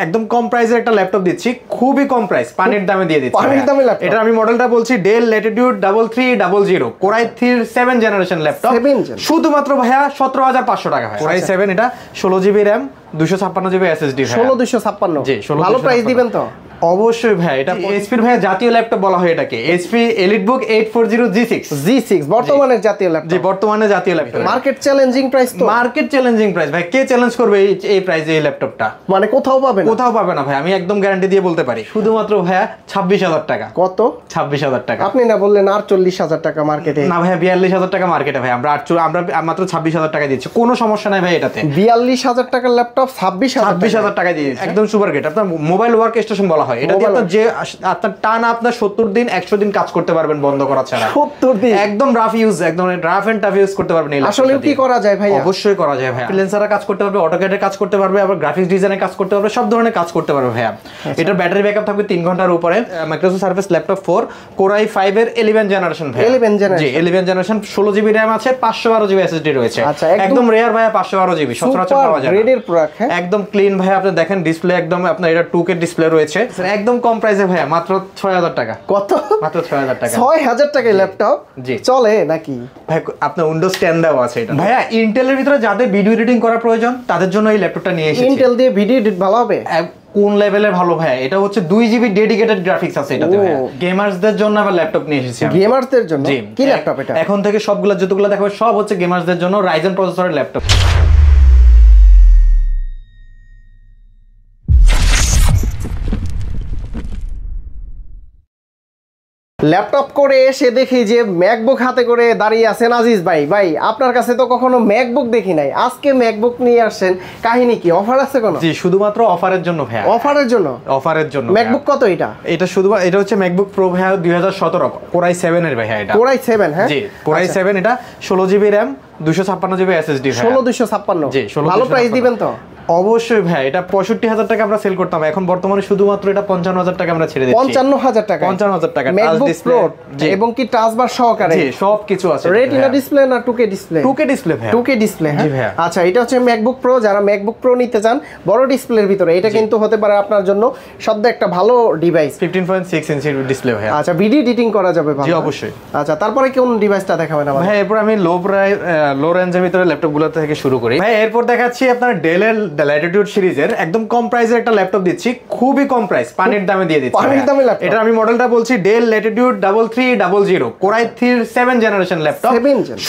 একদম কম প্রাইসের একটা ল্যাপটপ দিচ্ছি, খুবই কম প্রাইস, পানির দামে দিয়ে দিচ্ছি। পানির দামে ল্যাপটপ, এটা আমি মডেলটা বলছি del Latitude 3300 Core i3 7 generation laptop, শুধুমাত্র ভাইয়া 17500 টাকা। Core i7 এটা 16GB RAM 256GB SSD। 16256 জি, ভালো প্রাইস দিবেন তো? অবশ্যই ভাই, এটা এইচপি এর ভাই জাতীয় ল্যাপটপ বলা হয় এটাকে, এইচপি এলিটবুক 840 G6 বর্তমানের জাতীয় ল্যাপটপ। জি, বর্তমানে জাতীয় ল্যাপটপ। মার্কেট চ্যালেঞ্জিং প্রাইস তো? মার্কেট চ্যালেঞ্জিং প্রাইস ভাই, কে চ্যালেঞ্জ করবে এই প্রাইসে এই ল্যাপটপটা? মানে কোথাও পাবে না? কোথাও পাবে না ভাই, আমি একদম গ্যারান্টি দিয়ে বলতে পারি। শুধুমাত্র ভাইয়া 26000 টাকা। কত? 26000 টাকা। আপনি না বললেন 48000 টাকা মার্কেটে? না ভাইয়া, 42000 টাকা মার্কেটে ভাই, আমরা মাত্র 26000 টাকা দিচ্ছি, কোনো সমস্যা নাই ভাই এটাতে। 42000 টাকার ল্যাপটপ 26000 টাকা দিয়ে দিচ্ছি, একদম সুপার গ্রেড। আপনার মোবাইল ওয়ার্ক স্টেশন বলা হয় এটা দিয়ে। আপনার যে আপনার টানা আপনার 70 দিন 100 দিন কাজ করতে পারবেন বন্ধ করা ছাড়া। 70 দিন একদম রাফ ইউজ, একদম রাফ এন্ড টাফ ইউজ করতে পারবেন। আসলে কি করা যায় ভাই? অবশ্যই করা যায় ভাই, ফ্রিল্যান্সাররা কাজ করতে পারবে, অটোক্যাডে কাজ করতে পারবে, আবার গ্রাফিক্স ডিজাইনে কাজ করতে পারবে, সব ধরনের কাজ করতে পারবে ভাই। এটার ব্যাটারি ব্যাকআপ থাকবে 3 ঘন্টার উপরে। Microsoft surface laptop 4 Core i5 এর 11 জেনারেশন ভাই। 11 জেনারেশন? জি, 11 জেনারেশন, 16GB RAM আছে, 512GB SSD রয়েছে। আচ্ছা, একদম রেয়ার ভাই, 512GB সচরাচর পাওয়া যায় না। গ্রেডের প্রোডাক্ট, হ্যাঁ একদম ক্লিন ভাই। আপনি দেখেন ডিসপ্লে একদম আপনার এটা 2K ডিসপ্লে রয়েছে, একদম কম প্রাইসে ভাই, মাত্র 6000 টাকা। কত? মাত্র 6000 টাকা। 6000 টাকায় ল্যাপটপ? জি, চলে নাকি ভাই? আপনার উইন্ডোজ 10 দেওয়া আছে এটা ভাইয়া। ইন্টেলের ভিতরে যাদের ভিডিও এডিটিং করার প্রয়োজন তাদের জন্য এই ল্যাপটপটা নিয়ে এসেছি। ইন্টেল দিয়ে ভিডিও এডিট ভালো হবে? কোন লেভেলের ভালো ভাই? এটা হচ্ছে 2GB ডেডিকেটেড গ্রাফিক্স আছে এটাতে ভাই। গেমার্সদের জন্য আবার ল্যাপটপ নিয়ে এসেছি। গেমারদের জন্য? কি ল্যাপটপ এটা? এখন থেকে সবগুলো যতগুলো দেখাবো সব হচ্ছে গেমার্সদের জন্য, রাইজেন প্রসেসরের ল্যাপটপ। ল্যাপটপ করে এসে দেখি যে ম্যাকবুক হাতে করে দাঁড়িয়ে আছেন আজিজ ভাই। ভাই আপনার কাছে তো কখনো ম্যাকবুক দেখি নাই, আজকে ম্যাকবুক নিয়ে আসছেন, কাহিনী কি? অফার আছে কোনো? জি, শুধুমাত্র অফারের জন্য ভাই। অফারের জন্য? অফারের জন্য। ম্যাকবুক কত এটা? এটা হচ্ছে ম্যাকবুক প্রো ভাই 2017 Core i7 এর ভাই। এটা Core i7? হ্যাঁ জি, Core i7 এটা 16GB RAM 256GB SSD ভাই। 16256? জি, ভালো প্রাইস দিবেন তো? অবশ্যই ভাই, এটা 65000 টাকা আমরা সেল করতাম, এখন বর্তমানে শুধুমাত্র এটা 55000 টাকা আমরা ছেড়ে দিচ্ছি। 55000 টাকা? 55000 টাকা ম্যাকবুক প্রো এবং কি টাচ বার সহকারে? জি, সব কিছু আছে। রেটিনা ডিসপ্লে না 2K ডিসপ্লে? 2K ডিসপ্লে ভাই। 2K ডিসপ্লে, জি ভাই। আচ্ছা, এটা হচ্ছে ম্যাকবুক প্রো। যারা ম্যাকবুক প্রো নিতে চান বড় ডিসপ্লের ভিতরে, এটা কিন্তু হতে পারে আপনার জন্য সদ্য একটা ভালো ডিভাইস। 15.6 ইঞ্চির ডিসপ্লে ভাই। আচ্ছা, ভিডিও এডিটিং করা যাবে ভালো? জি, অবশ্যই। আচ্ছা, তারপরে কোন ডিভাইসটা দেখাবেন আমাদের? ভাই এরপর আমি লো রেঞ্জের ভিতরে ল্যাপটপগুলো থেকে শুরু করি ভাই। এরপর দেখাচ্ছি আপনার ডেলের ল্যাটিটিউড সিরিজের একদম কম প্রাইসের একটা ল্যাপটপ দিচ্ছি, খুবই কম প্রাইস, পানির দামে দিয়ে দিচ্ছি। পানির দামে ল্যাপটপ? এটা আমি মডেলটা বলছি del Latitude 3300 Core i3 7 generation laptop,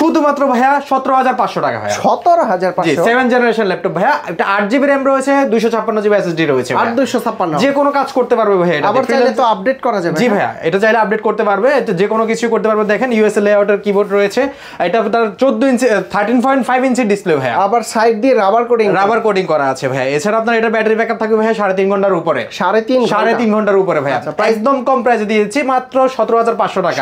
শুধুমাত্র ভাইয়া 17500 টাকা ভাইয়া। 17500? জি, 7 জেনারেশন ল্যাপটপ ভাইয়া। এটা 8GB RAM রয়েছে, 256GB SSD রয়েছে। 8256? যে কোনো কাজ করতে পারবে ভাইয়া এটা। আবার চাইলে তো আপডেট করা যাবে? জি ভাইয়া, এটা চাইলে আপডেট করতে পারবে, যে কোনো কিছু করতে পারবে। দেখেন ইউএসএ লেআউটের কিবোর্ড রয়েছে, এটা তার 14 ইঞ্চি 13.5 ইঞ্চি ডিসপ্লে ভাইয়া। আবার সাইড দিয়ে রাবার কোডিং করা আছে ভাইয়া। এছাড়া আপনার এটা ব্যাটারি ব্যাকআপ থাকবে ভাইয়া 3.5 ঘন্টার উপরে। 3.5 ঘন্টার উপরে ভাইয়া। একদম কম প্রাইসে দিয়েছি মাত্র 17500 টাকা,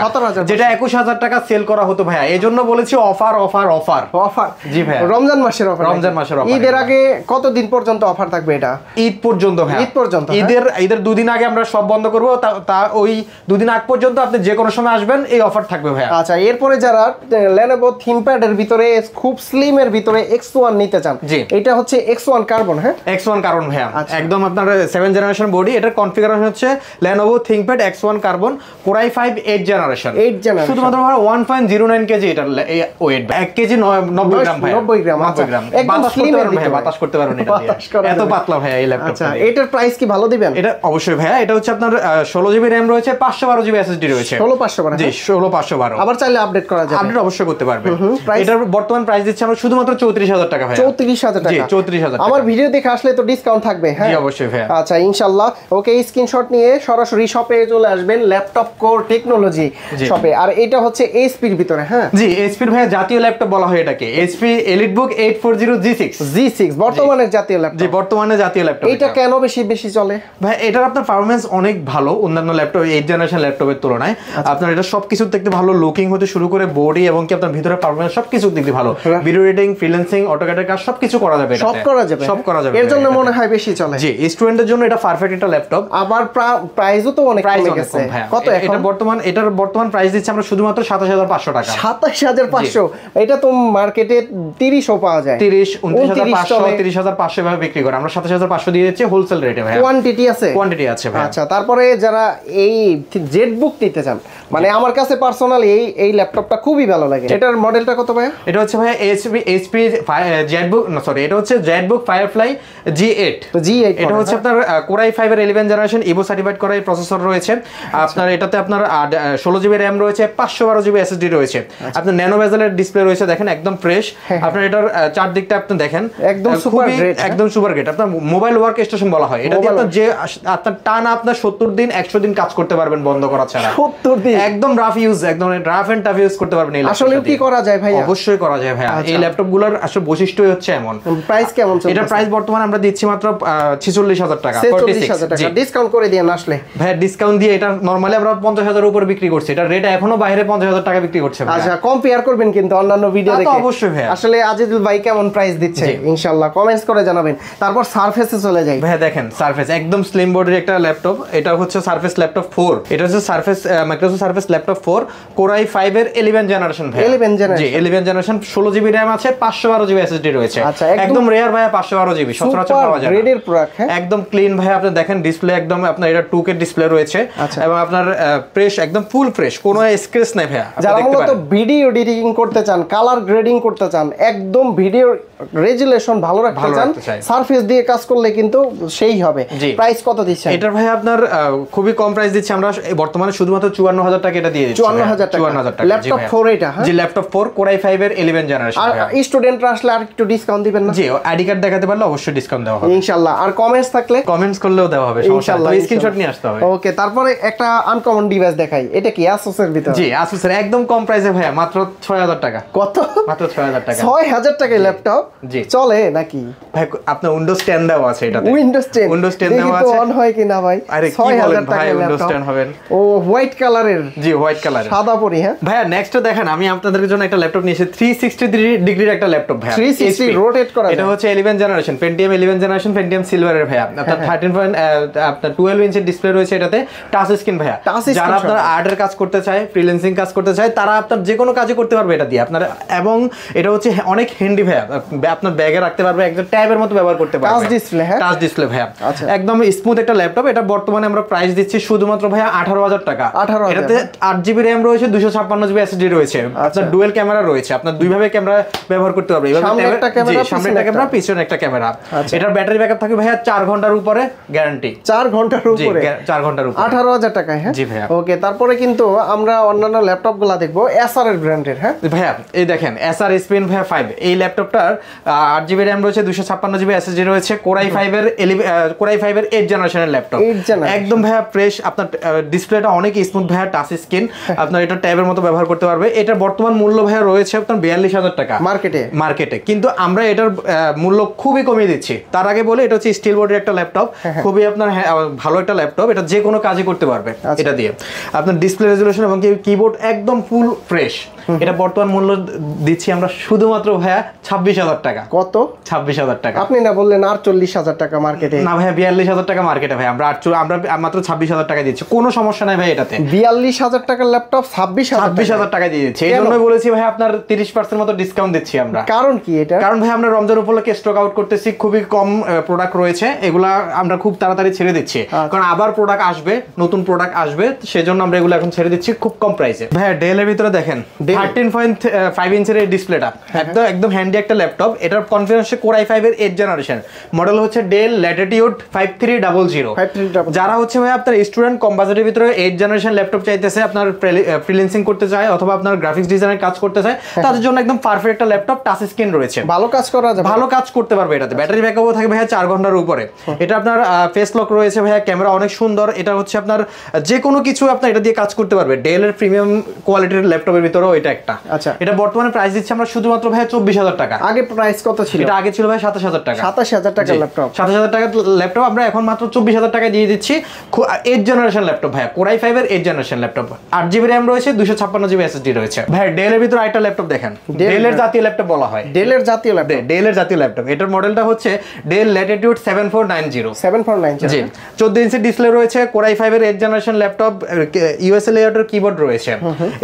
যেটা 21000 টাকা সেল করা হতো ভাইয়া। এজন্য বলেছি অফার অফার অফার অফার। জি ভাইয়া, রমজান মাসের অফার? রমজান মাসের অফার। ঈদের আগে কতদিন পর্যন্ত অফার থাকবে এটা? ঈদ পর্যন্ত ভাইয়া। ঈদ পর্যন্ত? ঈদের দুদিন আগে আমরা সব বন্ধ করব, তা ওই দুদিন আগ পর্যন্ত আপনি যে কোনো সময় আসবেন, এই অফার থাকবে ভাইয়া। আচ্ছা, এরপরে যারা Lenovo ThinkPad এর ভিতরে খুব স্লিম এর ভিতরে X1 নিতে চান, এটা হচ্ছে X1 কার্বন? হ্যাঁ, X1 কার্বন ভাইয়া। একদম আপনার 7 জেনারেশন বডি, এটার কনফিগারেশন হচ্ছে Lenovo ThinkPad X1 carbon Core i5 8 generation. শুধুমাত্র 1.09 কেজি এটার ওয়েট, 1 কেজি 90 গ্রাম ভাইয়া। 90 গ্রাম? আচ্ছা, একদম স্লিম এর ভিতরে বাতাস করতে পারবেন এটা দিয়ে, এত পাতলা ভাইয়া এই ল্যাপটপটা। আচ্ছা, এটার প্রাইস কি ভালো দিবেন? এটা অবশ্যই ভাইয়া। এটা হচ্ছে আপনার 16GB RAM রয়েছে, 512GB SSD রয়েছে। 16512? জি, 16512। আবার চাইলে আপডেট করা যাবে? আপডেট অবশ্যই করতে পারবেন। এটার বর্তমান প্রাইস দিচ্ছি আমরা শুধুমাত্র 34000 টাকা ভাইয়া। 34000 টাকা? জি, 34000 টাকা। আমার ভিডিও দেখে আসলে তো ডিসকাউন্ট থাকবে? হ্যাঁ, জি, অবশ্যই ভাইয়া। আচ্ছা, ইনশাআল্লাহ। ওকে, স্ক্রিনশট নিয়ে সরাসরি শপে চলে আসবেন, ল্যাপটপ কোর টেকনোলজি শপে। আর এটা হচ্ছে এইচপি এর ভিতরে? হ্যাঁ জি, এইচপি এর ভাইয়া জাতীয় ল্যাপটপ বলা হয় এটাকে, এইচপি এলিটবুক 840 G6 বর্তমানের জাতীয় ল্যাপটপ? জি, বর্তমানে জাতীয় ল্যাপটপ। এটা কেন বেশি চলে ভাই? এটার আপনার পারফরম্যান্স অনেক ভালো অন্যান্য ল্যাপটপ 8 জেনারেশন ল্যাপটপের তুলনায়। আপনার এটা সবকিছু দেখতে ভালো, লুকিং হতে শুরু করে বডি এবং কি আপনার ভিতরে পারফরম্যান্স সবকিছু দেখতে ভালো। ভিডিও এডিটিং, ফ্রিল্যান্সিং, অটোক্যাডের কাজ সবকিছু করা যাবে, সব করা যাবে। সব করা যাবে। এর জন্য মনে হয় বেশি চলে। জি, স্টুডেন্টদের জন্য এটা পারফেক্ট একটা ল্যাপটপ। আবার প্রাইসও তো অনেক কমে গেছে। কত এখন? এটার বর্তমান প্রাইস দিচ্ছি আমরা শুধুমাত্র 27500 টাকা। 27500, এটা তো মার্কেটে 30ও পাওয়া যায়। 30, 29500, 30500 ভাবে বিক্রি করে, আমরা 27500 দিয়ে দিচ্ছি হোলসেল রেটে ভাই। কোয়ান্টিটি আছে? কোয়ান্টিটি আছে ভাই। আচ্ছা, তারপরে যারা এই জেটবুক নিতে চান, মানে আমার কাছে পার্সোনালি এই ল্যাপটপটা খুবই ভালো লাগে। এটার মডেলটা কত ভাই? এটা হচ্ছে ভাই এইচপি জেটবুক, না সরি, এটা হচ্ছে জেটবুক ফায়ারফ্লাই G8। এটা হচ্ছে আপনার কোরাই 5 এর 11 জেনারেশন ইভো সার্টিফাইড করা প্রসেসর রয়েছে আপনার। এটাতে আপনার 16 জিবি র‍্যাম রয়েছে, 512 জিবি এসএসডি রয়েছে, আপনার ন্যানো বেজেলের ডিসপ্লে রয়েছে, দেখেন একদম ফ্রেশ। আপনার এটার চারদিকটা আপনি দেখেন একদম সুপার গ্রেড, একদম সুপার গ্রেড। আপনার মোবাইল ওয়ার্ক স্টেশন বলা হয় এটা দিয়ে। আপনার যে আপনার টানা আপনার 70 দিন 100 দিন কাজ করতে পারবেন বন্ধ করা ছাড়া। 70 দিন একদম রাফ ইউজ, একদম রাফ এন্ড টাফ ইউজ করতে পারবেন। আসলে কি করা যায় ভাই? অবশ্যই করা যায় ভাই। এই ল্যাপটপগুলোর আসলে বৈশিষ্ট্যই হচ্ছে এমন। প্রাইস কেমন চলছে? এটা প্রাইস বর্তমানে আমরা দিচ্ছি মাত্র 46000 টাকা। 46000 টাকা ডিসকাউন্ট করে দেন আসলে ভাই। ডিসকাউন্ট দিয়ে এটা নরমালি আমরা 50000 এর উপরে বিক্রি করছি। এটা রেট এখনো বাইরে 50000 টাকা বিক্রি করছে ভাই। আচ্ছা, কম্পেয়ার করবেন কিন্তু অন্যান্য ভিডিও দেখে। অবশ্যই ভাই। আসলে আজিজুল ভাই কেমন প্রাইস দিচ্ছে ইনশাআল্লাহ কমেন্টস করে জানাবেন। তারপর সারফেসে চলে যাই ভাই। দেখেন সারফেস একদম স্লিম বডির একটা ল্যাপটপ। এটা হচ্ছে সারফেস ল্যাপটপ 4। এটা হচ্ছে surface Microsoft surface laptop 4 core i 5 এর 11 জেনারেশন ভাই। 11 জেনারেশন? জি, 11 জেনারেশন, 16 জিবি র‍্যাম আছে, 512 জিবি এসএসডি রয়েছে। একদম রেয়ার ভাই, 512 জিবি সচরাচর পাওয়া যায় না। গ্রেডের প্রোডাক্ট। হ্যাঁ, একদম ক্লিন ভাই। আপনি দেখেন ডিসপ্লে একদম আপনার এটা 2K ডিসপ্লে রয়েছে এবং আপনার ফ্রেশ, একদম ফুল ফ্রেশ, কোনো স্ক্র্যাচ নাই ভাই। যারা মূলত ভিডিও এডিটিং করতে চান, কালার গ্রেডিং করতে চান, একদম ভিডিও রেজুলেশন ভালো রাখতে চান, সারফেস দিয়ে কাজ করলে কিন্তু সেই হবে। প্রাইস কত দিচ্ছেন এটার ভাই? আপনার খুবই কম প্রাইস দিচ্ছি আমরা বর্তমানে, শুধুমাত্র 54000 টাকা এটা দিয়ে দিচ্ছি। 54000 টাকা ল্যাপটপ 4 এটা? হ্যাঁ জি, ল্যাপটপ 4 কোরাই 5 এর 11 জেনারেশন। আর স্টুডেন্টরা আসলে আর একটু ডিসকাউন্ট দিবেন না? জি, আইডি কার্ড দেখাতে পারলে অবশ্যই ডিসকাউন্ট দেওয়া হবে ইনশাআল্লাহ। আর কমেন্টস থাকলে কমেন্টস করলেও দেওয়া হবে ইনশাআল্লাহ। স্ক্রিনশট নিয়ে আসতে হবে। ওকে, তারপরে একটা আনকমন ডিভাইস দেখাই। এটা কি Asus এর ভিতর? জি, Asus এর একদম কম প্রাইসে ভাই, মাত্র 6000 টাকা। কত? মাত্র 6000 টাকা। 6000 টাকায় ল্যাপটপ? জি, চলে নাকি ভাই? আপনার উইন্ডোজ 10 দেওয়া আছে এটাতে। উইন্ডোজ 10 দেওয়া আছে। অন হয় কিনা ভাই? আরে কি বলেন ভাই, উইন্ডোজ 10 হবেন? ও হোয়াইট কালারের? জি, হোয়াইট কালার, সাদা পরি। হ্যাঁ ভাই। নেক্সট দেখেন, আমি আপনাদের জন্য একটা ল্যাপটপ নিয়েছি, 360 ডিগ্রির একটা ল্যাপটপ ভাই। 360 রোটেট করা যায়। এটা হচ্ছে 11 জেনারেশন Pentium 11 জেনারেশন Pentium সিলভারের ভাই। আপনার 12 ইঞ্চের ডিসপ্লে রয়েছে এটাতে, টাচ স্ক্রিন ভাই। যারা আপনার আর্টের কাজ করতে চায়, ফ্রিল্যান্সিং কাজ করতে চায়, তারা আপনার যে কোনো কাজই করতে পারবে এটা দিয়ে আপনার। এবং এটা হচ্ছে অনেক হ্যান্ডি ভাই, আপনার ব্যাগে রাখতে পারবে, একদম ট্যাবের মতো ব্যবহার করতে পারবে। Touch display? হ্যাঁ, টাচ ডিসপ্লে ভাই। একদম স্মুথ একটা ল্যাপটপ। এটা বর্তমানে আমরা প্রাইস দিচ্ছি শুধুমাত্র ভাই 18000 টাকা। এটাতে 8 জিবি র‍্যাম রয়েছে, 256 জিবি এসএসডি রয়েছে, আপনার ডুয়াল ক্যামেরা রয়েছে, আপনার দুইভাবে ক্যামেরা ব্যবহার করতে পারবে। সামনে একটা ক্যামেরা, পিছনে একটা ক্যামেরা। এটার ব্যাটারি ব্যাকআপ থাকে ভাই 4 ঘন্টার উপরে গ্যারান্টি। 4 ঘন্টার উপরে? 4 ঘন্টার উপরে। 18000 টাকায়? হ্যাঁ জি ভাইয়া। ওকে, তারপরে কিন্তু আমরা অন্যান্য ল্যাপটপগুলো দেখবো Acer এর ব্র্যান্ডের। হ্যাঁ ভাইয়া, এই দেখেন Acer Spin ভাইয়া 5। এই ল্যাপটপটার 8 জিবি র‍্যাম রয়েছে, 256 জিবি এসএসডি রয়েছে, কোরাই 5 এর 8 জেনারেশনের ল্যাপটপ। একদম ভাইয়া ফ্রেশ। আপনার ডিসপ্লেটা অনেক স্মুথ ভাইয়া, টাচ স্ক্রিন। আপনার এটা ট্যাবের মতো ব্যবহার করতে পারবে। এটার বর্তমান মূল্য ভাইয়া রয়েছে আপনার 42000 টাকা মার্কেটে। কিন্তু আমরা এটার মূল্য খুবই কমিয়ে দিচ্ছি। তার আগে বলে, এটা হচ্ছে স্টিল বডির একটা ল্যাপটপ, খুবই আপনার ভালো একটা ল্যাপটপ। এটা যে কোনো কাজই করতে পারবে এটা দিয়ে। আপনার ডিসপ্লে রেজুলেশন এবং কিবোর্ড একদম ফুল ফ্রেশ। এটা বর্তমান মূল্য দিচ্ছি আমরা শুধুমাত্র ভাইয়া 26000 টাকা। কত? 26000 টাকা। আপনি না বললেন 48000 টাকা মার্কেটে? না ভাইয়া, 42000 টাকা মার্কেটে ভাই। আমরা মাত্র 26000 টাকা দিচ্ছি, কোনো সমস্যা নাই ভাই এটাতে। 42000 টাকার ল্যাপটপ 26000 টাকা দিয়ে দিচ্ছি। এই জন্যই বলেছি ভাই আপনার 30% মতো ডিসকাউন্ট দিচ্ছি আমরা। কারণ কি এটা? কারণ ভাই আমরা রমজান উপলক্ষে স্টক আউট করতেছি, খুবই কম প্রোডাক্ট রয়েছে, এগুলা আমরা খুব তাড়াতাড়ি ছেড়ে দিচ্ছি। কারণ আবার প্রোডাক্ট আসবে, নতুন প্রোডাক্ট আসবে, সেজন্য আমরা এগুলো এখন ছেড়ে দিচ্ছি খুব কম প্রাইসে। ভাই ডেলের ভিতরে দেখেন 13.5 ইঞ্চের এই ডিসপ্লেটা, একদম হ্যান্ডি একটা ল্যাপটপ। এটার কনফিগারেশন কোরাই 5 এর 8 জেনারেশন, মডেল হচ্ছে ডেল ল্যাটিটিউড 5300। যারা হচ্ছে ভাই আপনার স্টুডেন্ট, কম বাজেটের ভিতরে 8 জেনারেশন ল্যাপটপ চাইতেছে, আপনার ফ্রিল্যান্সিং করতে চায় অথবা আপনার গ্রাফিক্স ডিজাইনের কাজ করতে চায়, তাদের জন্য একদম পারফেক্ট একটা ল্যাপটপ, টাচ স্ক্রিন রয়েছে, ভালো কাজ করা যাবে, ভালো কাজ করতে পারবে এটাতে। ব্যাটারি ব্যাকআপও থাকে ভাইয়া 4 ঘন্টার উপরে। এটা আপনার ফেস লক রয়েছে ভাইয়া, ক্যামেরা অনেক সুন্দর। এটা হচ্ছে আপনার যে কোনো কিছু আপনার এটা দিয়ে কাজ করতে পারবে। ডেলের প্রিমিয়াম কোয়ালিটির ল্যাপটপের ভিতরেও এটা একটা। আচ্ছা, এটা বর্তমানে প্রাইস দিচ্ছি আমরা শুধুমাত্র ভাই 24000 টাকা। আগে প্রাইস কত ছিল? এটা আগে ছিল ভাই 27000 টাকা। 27000 টাকা ল্যাপটপ, 27000 টাকা ল্যাপটপ আমরা এখন মাত্র 24000 টাকায় দিয়ে দিচ্ছি। 8 জেনারেশন ল্যাপটপ ভাই, Core i5 এর 8 জেনারেশন ল্যাপটপ, 8GB RAM রয়েছে, 256GB SSD রয়েছে। ভাই ডেল এর ভিতর আরেকটা ল্যাপটপ দেখেন, ডেল এর জাতীয় ল্যাপটপ বলা হয়, ডেল এর জাতীয় ল্যাপটপ, ডেল এর জাতীয় ল্যাপটপ। এটার মডেলটা হচ্ছে ডেল ল্যাটিটিউড 7490। জি, 14 ইঞ্চি ডিসপ্লে রয়েছে, Core i5 এর 8 জেনারেশন ল্যাপটপ, ইউএসএ লেআউটের কিবোর্ড রয়েছে।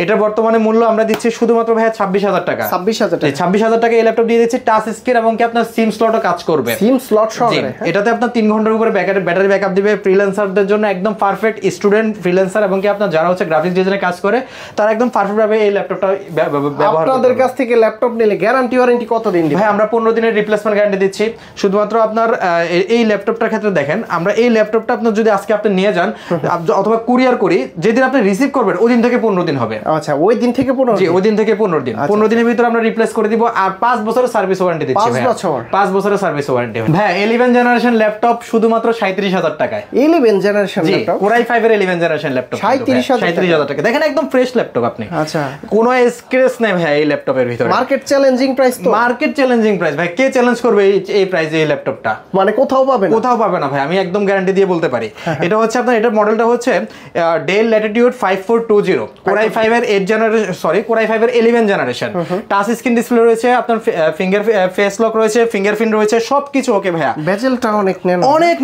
এটার বর্তমানে মূল্য আমরা দিচ্ছি শুধুমাত্র ভাই 26000 টাকা। 26000 টাকা এই ল্যাপটপ দিয়ে দিচ্ছি, টাচ স্ক্রিন এবং কি আপনার সিম স্লটও কাজ করবে, সিম স্লট সহকারে। এটাতে আপনার 3 ঘন্টার উপরে ব্যাটারি ব্যাকআপ দিবে। ফ্রিল্যান্সারদের জন্য একদম পারফেক্ট, স্টুডেন্ট ফ্রিল্যান্সার এবং কি আপনার যারা হচ্ছে গ্রাফিক্স ডিজাইনে কাজ করে তারা একদম পারফেক্ট ভাবে এই ল্যাপটপটা ব্যবহার করতে। আপনাদের কাছ থেকে ল্যাপটপ নিলে গ্যারান্টি ওয়ারেন্টি কতদিন দিবেন? ভাই আমরা 15 দিনের রিপ্লেসমেন্ট গ্যারান্টি দিচ্ছি। শুধুমাত্র আপনার এই ল্যাপটপটার ক্ষেত্রে দেখেন, আমরা এই ল্যাপটপটা আপনার যদি আজকে আপনি নিয়ে যান অথবা কুরিয়ার করি, যেদিন আপনি রিসিভ করবেন ওই দিন থেকে 15 দিন হবে। আচ্ছা, ওই দিন থেকে 15 দিন? জি, ওই দিন থেকে 15 দিন। 15 দিনের ভিতরে আমরা রিপ্লেস করে দিব। আর 5 বছরের সার্ভিস ওয়ারেন্টি দিচ্ছি ভাই। 5 বছরের সার্ভিস ওয়ারেন্টি ভাই। 11 জেনারেশন ল্যাপটপ শুধুমাত্র 37000 টাকায়। 11 জেনারেশন ল্যাপটপ, Core i5 এর 11 জেনারেশন ল্যাপটপ 37000 টাকা। দেখেন একদম ফ্রেশ ল্যাপটপ আপনি। আচ্ছা, কোনো স্ক্র্যাচ নাই ভাই এই ল্যাপটপের ভিতরে। মার্কেট চ্যালেঞ্জিং প্রাইস তো? মার্কেট চ্যালেঞ্জিং প্রাইস ভাই, কে চ্যালেঞ্জ করবে এই প্রাইসে এই ল্যাপটপটা? মানে কোথাও পাবে না, কোথাও পাবে না ভাই, আমি একদম গ্যারান্টি দিয়ে বলতে পারি। এটা হচ্ছে আপনার, এটার মডেলটা হচ্ছে ডেল ল্যাটিটিউড 5420, Core i5 এর 8 জেনারেশন, সরি Core i5 এর 11 জেনারেশন। টাচ স্ক্রিন ডিসপ্লে রয়েছে, আপনার ফিঙ্গার ফেস লক রয়েছে, ফিঙ্গারপ্রিন্ট রয়েছে, সবকিছু ওকে ভাইয়া। বেজেলটা অনেক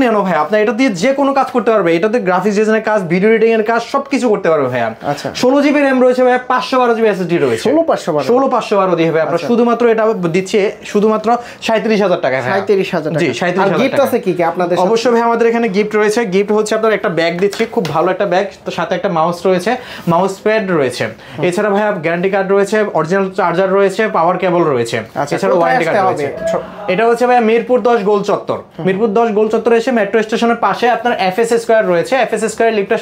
ন্যানো ভাই, আপনি এটা দিয়ে যে কোনো কাজ করতে পারবে। এটাতে গ্রাফিক্স ডিজাইনের কাজ, ভিডিও এডিটিং এর কাজ সবকিছু করতে পারবে ভাইয়া। আচ্ছা, 16GB RAM রয়েছে ভাইয়া, 512GB SSD রয়েছে। 16512 দিয়ে হবে। আমরা শুধুমাত্র এটা দিচ্ছি শুধুমাত্র 37000 টাকা। 37000 টাকা। জি, 37000 টাকা। গিফট আছে কি কি আপনাদের? অবশ্যই ভাই আমাদের এখানে গিফট রয়েছে। গিফট হচ্ছে আপনার একটা ব্যাগ দিচ্ছি, খুব ভালো একটা ব্যাগ, তো সাথে একটা মাউস রয়েছে, মাউস প্যাড রয়েছে। এছাড়া ভাই গ্যারান্টি কার্ড রয়েছে, অরিজিনাল চার্জার রয়েছে, পাওয়ার কেবল রয়েছে, এছাড়া ওয়ারেন্টি কার্ড রয়েছে। এটা হচ্ছে ভাই মিরপুর 10 গোল চত্বর। মিরপুর 10 গোল চত্বরে এসে মেট্রো স্টেশনের পাশে আপনার এফএস স্কয়ার রয়েছে, এফএস স্কয়ার লিফটের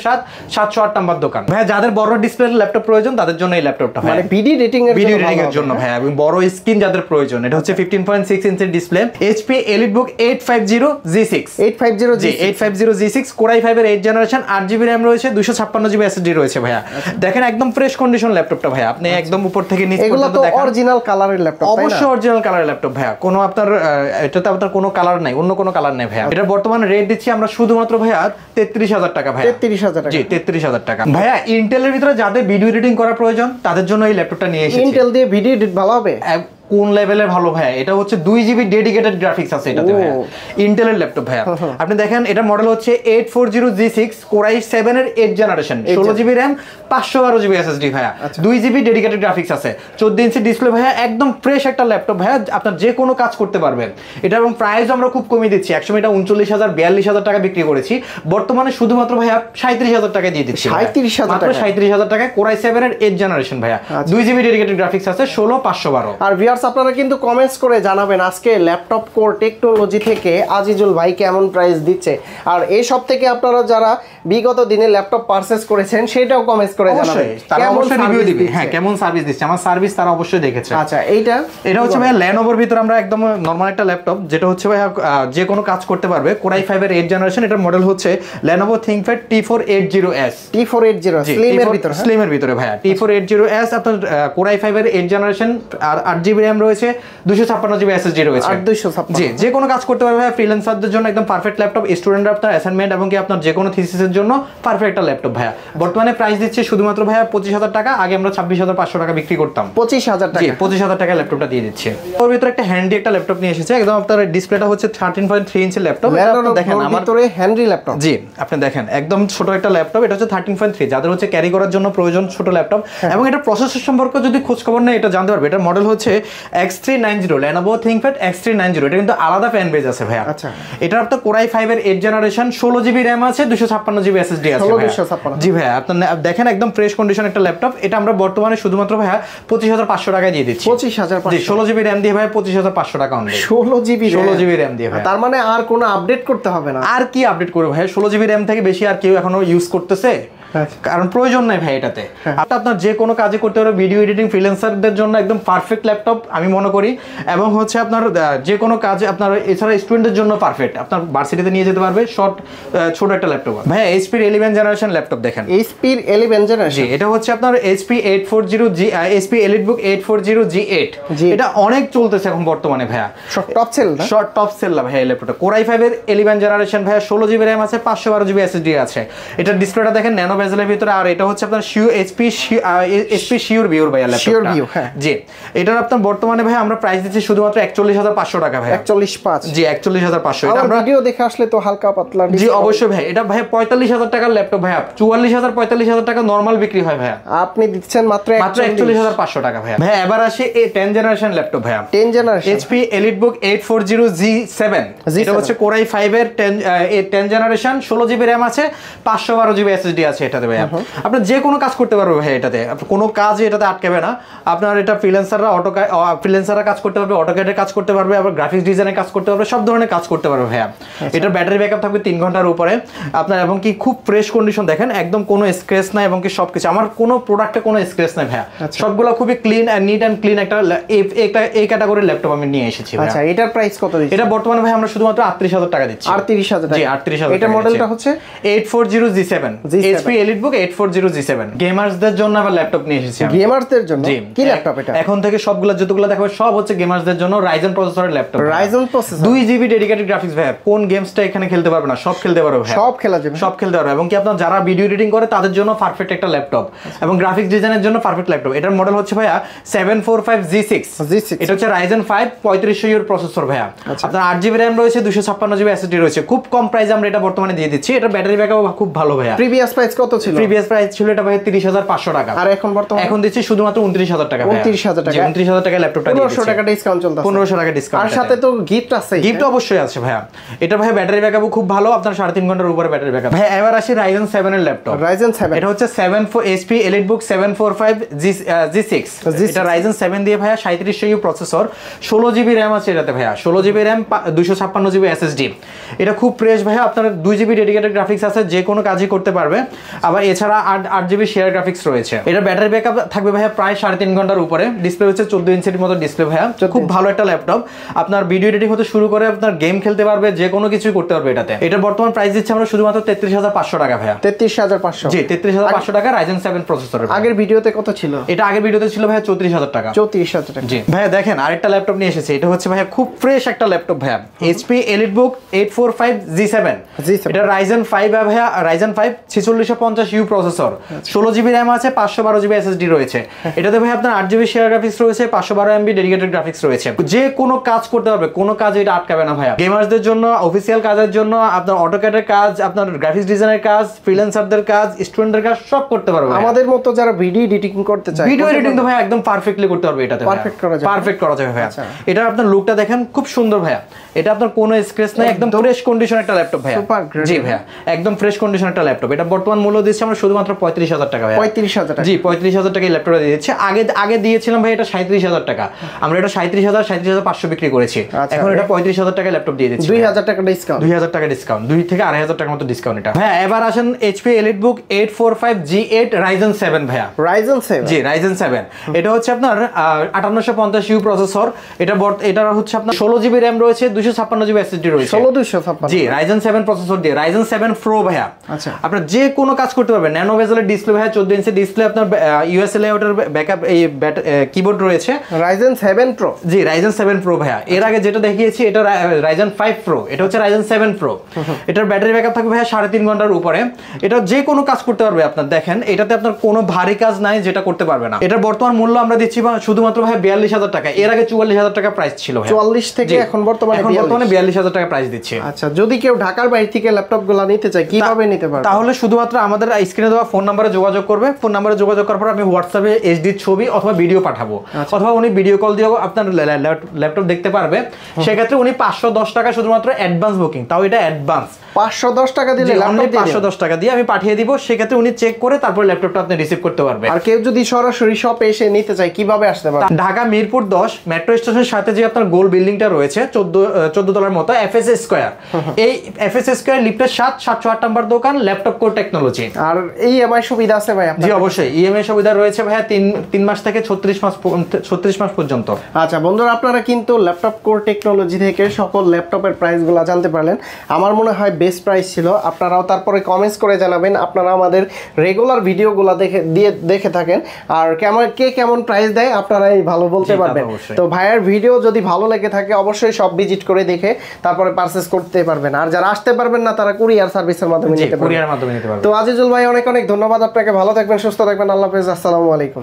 708 নাম্বার দোকান। ভাই যাদের বড় ডিসপ্লে ল্যাপটপ প্রয়োজন তাদের জন্য এই ল্যাপটপটা, মানে ভিডিও এডিটিং এর জন্য ভাই, এবং বড় স্ক্রিন যাদের প্রয়োজন। এটা হচ্ছে 15.6 ইঞ্চির display, HP EliteBook 850G6, 850G6, Core i5 এর 8 জেনারেশন, 8GB RAM রয়েছে, 256GB SSD রয়েছে ভাইয়া। দেখেন একদম ফ্রেশ কন্ডিশন ল্যাপটপটা ভাইয়া, আপনি একদম উপর থেকে নিচ পর্যন্ত দেখেন। অরিজিনাল কালারের ল্যাপটপ, অবশ্যই অরিজিনাল কালারের ল্যাপটপ ভাইয়া। কোনো আপনার এটাতে আপনার কোনো কালার নাই, অন্য কোনো কালার নাই ভাইয়া। এটা বর্তমানে রেট দিচ্ছি আমরা শুধুমাত্র ভাইয়া 33000 টাকা ভাইয়া। 33000 টাকা? জি, 33000 টাকা ভাইয়া। ইন্টেলের ভিতরে যাদের ভিডিও এডিটিং করার প্রয়োজন তাদের জন্য এই ল্যাপটপটা নিয়ে এসেছি। ইন্টেল দিয়ে ভিডিও এডিট ভালো হবে? কোন লেভেলের ভালো ভাইয়া, এটা হচ্ছে 2GB ডেডিকেটেড গ্রাফিক্স আছে এটাতে ভাইয়া, ইন্টেলের ল্যাপটপ ভাইয়া। আপনি দেখেন এটার মডেল হচ্ছে 840G6, Core i7 এর 8 generation, 16GB RAM, 512GB SSD ভাইয়া, 2GB ডেডিকেটেড গ্রাফিক্স আছে, 14 ইঞ্চি ডিসপ্লে ভাইয়া। একদম ফ্রেশ একটা ল্যাপটপ ভাইয়া, আপনার যে কোনো কাজ করতে পারবেন। এটা এবং প্রাইস আমরা খুব কমিয়ে দিচ্ছি। একসময় এটা 39000 42000 টাকা বিক্রি করেছি, বর্তমানে শুধুমাত্র ভাইয়া 37000 টাকা দিয়ে দিচ্ছি। 37000 টাকা, Core i7 এর 8 জেনারেশন ভাইয়া, 2GB ডেডিকেটেড গ্রাফিক্স আছে, 16512। আর ভিউয়ার্স আপনারা কিন্তু কমেন্টস করে জানাবেন আজকে ল্যাপটপ কোর টেকনোলজি থেকে আজিজুল ভাই কেমন প্রাইস দিচ্ছে। আর এই সব থেকে আপনারা যারা বিগত দিনে ল্যাপটপ পারচেজ করেছেন সেটাও কমেন্টস করে জানাবেন, তারা অবশ্যই রিভিউ দিবে। হ্যাঁ, কেমন সার্ভিস দিচ্ছে, আমার সার্ভিস তারা অবশ্যই দেখেছে। আচ্ছা, এটা হচ্ছে ভাই Lenovoর ভিতর আমরা একদম নরমাল একটা ল্যাপটপ, যেটা হচ্ছে ভাই যে কোনো কাজ করতে পারবে। Core i5 এর 8 জেনারেশন, এটার মডেল হচ্ছে Lenovo ThinkPad T480S, স্লিমের ভিতরে ভাইয়া, T480S। আপনার Core i5 এর 8 জেনারেশন, আর 8GB RAM রয়েছে, 256GB SSD রয়েছে। জি, যে কোনো কাজ করতে পারবে ভাইয়া। ফ্রিল্যান্সারদের জন্য একদম পারফেক্ট ল্যাপটপ, স্টুডেন্টরা আপনার অ্যাসাইনমেন্ট এবং কি আপনার যে কোনো থিসিসের জন্য পারফেক্ট একটা ল্যাপটপ ভাইয়া। বর্তমানে প্রাইস দিচ্ছে শুধুমাত্র ভাইয়া 25000 টাকা, আগে আমরা 26500 টাকা বিক্রি করতাম। 25000 টাকা? জি, 25000 টাকা ল্যাপটপটা দিয়ে দিচ্ছে। ওর ভিতরে একটা হ্যান্ডি একটা ল্যাপটপ নিয়ে এসেছে, একদম আপনার ডিসপ্লেটা হচ্ছে 13.3 ইঞ্চি ল্যাপটপ। দেখেন আমার ভিতরে হ্যান্ডি ল্যাপটপ। জি, আপনি দেখেন একদম ছোট একটা ল্যাপটপ, এটা হচ্ছে 13.3, যাদের হচ্ছে ক্যারি করার জন্য প্রয়োজন ছোট ল্যাপটপ। এবং এটা প্রসেসর সম্পর্কে যদি খোঁজ খবর নেই এটা জানতে পারবে। এটার মডেল হচ্ছে X390, Lenovo ThinkPad X390। এটা কিন্তু আলাদা ফ্যান বেজ আছে ভাইয়া। আচ্ছা, এটা আপনার Core i5 এর 8 জেনারেশন, 16GB RAM আছে, 256GB SSD আছে ভাইয়া। জি ভাইয়া, আপনি দেখেন একদম ফ্রেশ কন্ডিশন একটা ল্যাপটপ। এটা আমরা বর্তমানে শুধুমাত্র ভাইয়া 25500 টাকায় দিয়ে দিচ্ছি। 25500? জি, 16GB RAM দিয়ে ভাই 25500 টাকা অনলি। 16GB RAM দিয়ে ভাই, তার মানে আর কোনো আপডেট করতে হবে না? আর কি আপডেট করবে ভাই, 16GB RAM থেকে বেশি আর কেউ এখনো ইউজ করতেছে? কারণ প্রয়োজন নাই ভাই এটাতে। আপনার যে কোনো কাজে করতে পারবে, ভিডিও এডিটিং ফ্রিল্যান্সারদের জন্য একদম পারফেক্ট ল্যাপটপ আমি মনে করি। এবং হচ্ছে আপনার যে কোনো কাজে আপনার, এছাড়া স্টুডেন্টদের জন্য পারফেক্ট, আপনার ভার্সিটিতে নিয়ে যেতে পারবে ছোট একটা ল্যাপটপ। ভাই এইচপি 11 জেনারেশন ল্যাপটপ দেখেন, এইচপি 11 জেনারেশন, এটা হচ্ছে আপনার HP 840G, HP EliteBook 840G8। এটা অনেক চলতেছে এখন বর্তমানে ভাইয়া, টপ সেল না, টপ সেল না ভাই এই ল্যাপটপটা। কোরাই 5 এর 11 জেনারেশন ভাইয়া, 16GB RAM আছে, 512GB SSD আছে। এটা ডিসপ্লেটা দেখেন ন্যানো বেজেলের ভিতরে। আর এটা হচ্ছে আপনার এইচপি শিওর ভিউর ভাইয়া ল্যাপটপটা। জি, এটার আপনার বর্তমানে ভাই আমরা প্রাইস দিচ্ছি শুধুমাত্র 41,500 টাকা ভাই। 41,500? জি 41,500। এটা আমরা ভিডিও দেখে আসলে তো হালকা পাতলা। জি অবশ্যই ভাই, এটা ভাই 45,000 টাকার ল্যাপটপ ভাইয়া, 44,000 45,000 টাকা নরমাল বিক্রি হয় ভাইয়া, আপনি দিচ্ছেন মাত্র 41,500 টাকা ভাইয়া। ভাই এবার আসি এই 10 জেনারেশন ল্যাপটপ ভাইয়া, 10 জেনারেশন এইচপি এলিটবুক 840G7। এটা হচ্ছে কোরাই 5 এর 10 জেনারেশন, 16GB RAM আছে, 512GB SSD আছে এটাতে ভাইয়া। আপনি যে কোনো কাজ করতে পারবে ভাই এটাতে, কোনো কাজই এটাতে আটকাবে না আপনার। এটা ফ্রিল্যান্সাররা কাজ করতে পারবে, অটোক্যাডের কাজ করতে পারবে, আবার গ্রাফিক্স ডিজাইনের কাজ করতে পারবে, সব ধরনের কাজ করতে পারবে ভাইয়া। এটার ব্যাটারি ব্যাকআপ থাকবে 3 ঘন্টার উপরে আপনার, এবং কি খুব ফ্রেশ কন্ডিশন দেখেন, একদম কোনো স্ক্র্যাচ নাই, এবং কি সবকিছু আমার কোনো প্রোডাক্টে কোনো স্ক্র্যাচ নাই ভাইয়া। সবগুলো খুবই clean and neat and clean একটা এই ক্যাটাগরির ল্যাপটপ আমি নিয়ে এসেছি। আচ্ছা, এটার প্রাইস কত দিচ্ছেন? এটা বর্তমানে ভাই আমরা শুধুমাত্র 38,000 টাকা দিচ্ছি। 38,000 টাকা? জি 38,000। এটা মডেলটা হচ্ছে 840G7, এইচপি এলিটবুক 840G7। গেমার্সদের জন্য আবার ল্যাপটপ নিয়ে এসেছি। গেমার্সদের জন্য কি ল্যাপটপ এটা? এখন থেকে সবগুলো যতগুলো দেখাবো সব হচ্ছে গেমার্সদের জন্য, রাইজেন প্রসেসরের laptop. Ryzen processor, 2GB dedicated graphics ভাই। কোন গেমসটা এখানে খেলতে পারবে না, সব খেলতে পারবে ভাই, সব খেলা যাবে, সব খেলতে পারবে। এবং কি আপনার যারা ভিডিও এডিটিং করে তাদের জন্য পারফেক্ট একটা ল্যাপটপ, এবং গ্রাফিক্স ডিজাইনের জন্য পারফেক্ট ল্যাপটপ। এটার মডেল হচ্ছে ভাইয়া 745G6। এটা হচ্ছে রাইজেন 5 3500U প্রসেসর ভাইয়া। আপনার 8GB RAM রয়েছে, 256GB SSD রয়েছে। খুব কম প্রাইসে আমরা এটা বর্তমানে দিয়ে দিচ্ছি। এটা ব্যাটারি ব্যাকআপ খুব ভালো ভাইয়া। প্রিভিয়াস প্রাইস কত ছিল? প্রিভিয়াস প্রাইস ছিল এটা ভাই 30,500 টাকা। আর এখন বর্তমানে এখন দিচ্ছি শুধুমাত্র 29,000 টাকা ভাইয়া। 29,000 টাকা? 29,000 টাকা ল্যাপটপটা দিয়ে দিচ্ছি। 1500 টাকা ডিসকাউন্ট চলতেছে। 1500 টাকা ডিসকাউন্ট। আর সাথে তো গিফট আছে? গিফট অবশ্যই আছে ভাইয়া। এটা ভাই ব্যাটারি ব্যাকআপও খুব ভালো, আপনার 3.5 ঘন্টার উপরে ব্যাটারি ব্যাকআপ। ভাই এবার আসি রাইজেন 7 এর ল্যাপটপ। রাইজেন 7 এটা হচ্ছে এইচপি এলিটবুক 745G6। এটা রাইজেন 7 দিয়ে ভাইয়া 3700U প্রসেসর, 16GB RAM আছে এটাতে ভাইয়া, 16GB RAM 256GB SSD। এটা খুব ফ্রেশ ভাইয়া। আপনার 2GB ডেডিকেটেড গ্রাফিক্স আছে, যে কোনো কাজই করতে পারবে। আবার এছাড়া 8GB শেয়ার গ্রাফিক্স রয়েছে। এটা ব্যাটারি ব্যাকআপ থাকবে ভাইয়া প্রায় 3.5 ঘন্টার উপরে। ডিসপ্লে হচ্ছে 14 ইঞ্চির মতো ডিসপ্লে ভাইয়া, খুব ভালো একটা ল্যাপটপ। আপনার ভিডিও এডিটিং হতে শুরু করে আপনার গেম খেলতে পারবে, যে কোনো কিছুই করতে পারবে এটাতে। এটা বর্তমান প্রাইস দিচ্ছি আমরা শুধুমাত্র 33,500 টাকা ভাইয়া। 33,500? জি 33,500 টাকা রাইজেন 7 প্রসেসরের। আগের ভিডিওতে কত ছিল? এটা আগের ভিডিওতে ছিল ভাইয়া 34,000 টাকা। 34,000 টাকা? জি ভাইয়া দেখেন আরেকটা ল্যাপটপ নিয়ে এসেছে। এটা হচ্ছে ভাইয়া খুব ফ্রেশ একটা ল্যাপটপ ভাইয়া, এইচপি এলিটবুক 845G7। এটা রাইজেন 5 ভাইয়া, Ryzen 5 4650U processor, 16GB RAM আছে, 512GB SSD রয়েছে। এটাতে ভাই আপনার 8GB শেয়ার গ্রাফিক্স রয়েছে, 512MB ডেডিকেটেড গ্রাফিক্স রয়েছে। যে কোনো কাজ করতে পারবে, কোনো কাজ এটা আটকাবে না ভাইয়া। গেমার্সদের জন্য, অফিসিয়াল কাজের জন্য, আপনার অটোক্যাডের কাজ, আপনার গ্রাফিক্স ডিজাইনের কাজ, ফ্রিল্যান্সারদের কাজ, স্টুডেন্টদের কাজ সব করতে পারবে। আমাদের মতো যারা ভিডিও এডিটিং করতে চায়, ভিডিও এডিটিং তো ভাই একদম পারফেক্টলি করতে পারবে এটাতে। পারফেক্ট করা যাবে, পারফেক্ট করা যাবে ভাইয়া। এটা আপনার লুকটা দেখেন খুব সুন্দর ভাইয়া। এটা আপনার কোনো স্ক্র্যাচ নাই, একদম ফ্রেশ কন্ডিশন একটা ল্যাপটপ ভাইয়া। জি ভাইয়া একদম ফ্রেশ কন্ডিশন একটা ল্যাপটপ। এটা বর্তমান মূল্য দিচ্ছি আমরা শুধুমাত্র 35,000 টাকা ভাইয়া। 35,000 টাকা? জি 35,000 টাকা এই ল্যাপটপটা দিয়ে দিচ্ছি। আগে দিয়েছিলাম ভাই এটা 37,000 টাকা। আমরা এটা 37,500 বিক্রি করেছি। এখন এটা 35,000 টাকা ল্যাপটপ দিয়ে দিচ্ছি। 2,000 টাকা ডিসকাউন্ট? 2,000 টাকা ডিসকাউন্ট, 2 থেকে 2,500 টাকার মতো ডিসকাউন্ট এটা ভাইয়া। এবার আসেন এইচপি এলিটবুক 845G8 রাইজেন 7 ভাইয়া। রাইজেন 7? জি রাইজেন 7। এটা হচ্ছে আপনার 5850U প্রসেসর। এটা হচ্ছে আপনার 16GB RAM রয়েছে, 256GB SSD রয়েছে। 16,256? জি রাইজেন 7 প্রসেসর দিয়ে রাইজেন 7 Pro ভাইয়া। আচ্ছা আপনার যে কোনো কাজ করতে পারবেন। ন্যানো বেজেলের ডিসপ্লে ভাইয়া, 14 ইঞ্চি ডিসপ্লে। আপনার ইউএসএ লেআউটের ব্যাকআপ এই কিবোর্ড রয়েছে। Ryzen 7 Pro? জি রাইজেন 7 Pro ভাইয়া। এর আগে যেটা দেখিয়েছি এটা রাইজেন 5 Pro, এটা হচ্ছে রাইজেন 7 Pro। এটার ব্যাটারি ব্যাকআপ থাকবে ভাইয়া 3.5 ঘন্টার উপরে। এটা যে কোনো কাজ করতে পারবে আপনার। দেখেন এটাতে আপনার কোনো ভারী কাজ নাই যেটা করতে পারবে না। এটার বর্তমান মূল্য আমরা দিচ্ছি শুধুমাত্র ভাই 42,000 টাকা। এর আগে 44,000 টাকা প্রাইস ছিল ভাই। 44 থেকে এখন বর্তমানে 42,000 টাকা প্রাইস দিচ্ছি। আচ্ছা যদি কেউ ঢাকার বাইরে থেকে ল্যাপটপগুলো নিতে চায় কিভাবে নিতে পারবে? তাহলে শুধুমাত্র আমাদের স্ক্রিনে দেওয়া ফোন নম্বরে যোগাযোগ করবে। ফোন নম্বরে যোগাযোগ করার পর আমি হোয়াটসঅ্যাপে এইচডি ছবি অথবা ভিডিও পাঠাবো, অথবা উনি ভিডিও কল দিয়েও আপনার ল্যাপটপ দেখতে পারবে। সেক্ষেত্রে উনি 510 টাকা শুধুমাত্র অ্যাডভান্স বুকিং, তাও এটা অ্যাডভান্স 510 টাকা দিলে 510 টাকা দিয়ে আমি পাঠিয়ে দিব। সেক্ষেত্রে উনি চেক করে তারপর ল্যাপটপটা আপনি রিসিভ করতে পারবে। আর কেউ যদি সরাসরি শপে এসে নিতে চায় কিভাবে আসতে পারবে? ঢাকা মিরপুর 10 মেট্রো স্টেশনের সাথে যে আপনার গোল বিল্ডিংটা রয়েছে 14 তলার মতো, এফএস স্কয়ার। এই এফএস স্কয়ার লিফটের 708 নাম্বার দোকান ল্যাপটপ কোর টেকনোলজি। জি। আর ইএমআই সুবিধা আছে ভাই আপনার? জি অবশ্যই ইএমআই সুবিধা রয়েছে ভাইয়া 3 মাস থেকে 36 মাস পর্যন্ত। আচ্ছা বন্ধুরা, আপনারা কিন্তু ল্যাপটপ কোর টেকনোলজি থেকে সকল ল্যাপটপের প্রাইসগুলো জানতে পারলেন। আমার মনে হয় বেস্ট প্রাইস ছিল। আপনারাও তারপরে কমেন্টস করে জানাবেন আপনারা আমাদের রেগুলার ভিডিওগুলো দেখে থাকেন, আর কেমন প্রাইস দেয় আপনারাই ভালো বলতে পারবেন। তো ভাইয়ের ভিডিও যদি ভালো লেগে থাকে অবশ্যই সব ভিজিট করে দেখে তারপরে পারচেজ করতে পারবেন। আর যারা আসতে পারবেন না তারা কুরিয়ার সার্ভিসের মাধ্যমে নিতে পারবেন। কুরিয়ার মাধ্যমে নিতে পারবেন। তো আজিজুল ভাই অনেক অনেক ধন্যবাদ আপনাকে। ভালো থাকবেন, সুস্থ থাকবেন। আল্লাহ হাফেজ, আসসালামু আলাইকুম।